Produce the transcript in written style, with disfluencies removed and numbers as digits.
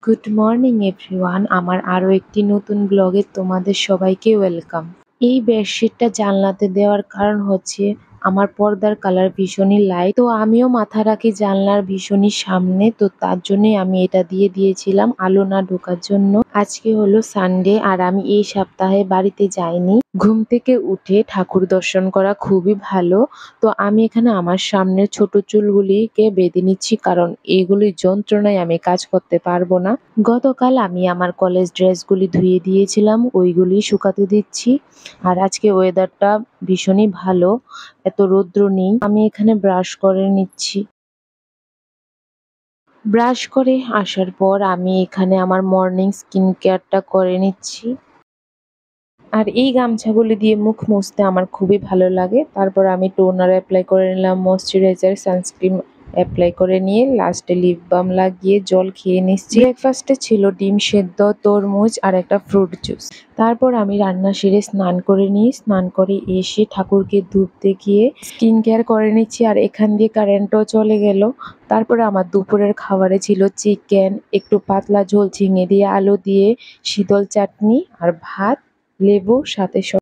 Good morning everyone, আমার আরো একটি নতুন ব্লগে তোমাদের সবাইকে ওয়েলকাম। এই বেডশিটটা জানলাতে দেওয়ার কারণ হচ্ছে আমার পর্দার কালার ভীষণই লাইট, তো আমিও মাথা রাখি জানলার ভীষণই সামনে, তো তার জন্যই আমি এটা দিয়ে দিয়েছিলাম আলো না ঢোকার জন্য। আজকে হলো সানডে আর আমি এই সপ্তাহে বাড়িতে যাইনি। ঘুম থেকে উঠে ঠাকুর দর্শন করা খুবই ভালো। তো আমি এখানে আমার সামনের ছোট চুলগুলিকে বেঁধে নিচ্ছি, কারণ এইগুলির যন্ত্রণায় আমি কাজ করতে পারবো না। গতকাল আমি আমার কলেজ ড্রেসগুলি ধুয়ে দিয়েছিলাম, ওইগুলি শুকাতে দিচ্ছি। আর আজকে ওয়েদারটা ভীষণই ভালো, এত রৌদ্র নেই। আমি এখানে ব্রাশ করে নিচ্ছি। ব্রাশ করে আসার পর আমি এখানে আমার মর্নিং স্কিন কেয়ারটা করে নিচ্ছি। আর এই গামছাগুলি দিয়ে মুখ মুছতে আমার খুবই ভালো লাগে। তারপর আমি টোনার অ্যাপ্লাই করে নিলাম, ময়শ্চারাইজার, সানস্ক্রিন অ্যাপ্লাই করে নিয়ে লাস্টে লিপ বাম লাগিয়ে জল খেয়ে নিচ্ছি। ব্রেকফাস্টে ছিল ডিম সেদ্ধ, তরমুজ আর একটা ফ্রুট জুস। তারপর আমি রান্না সেরে স্নান করে নিই। স্নান করে এসে ঠাকুরকে ধূপ দেখিয়ে স্কিন কেয়ার করে নিচ্ছি। আর এখান দিয়ে কারেন্টও চলে গেল। তারপরে আমার দুপুরের খাবারে ছিল চিকেন, একটু পাতলা ঝোল ঝিঙে দিয়ে আলু দিয়ে, শীতল চাটনি আর ভাত, লেবু, সাথে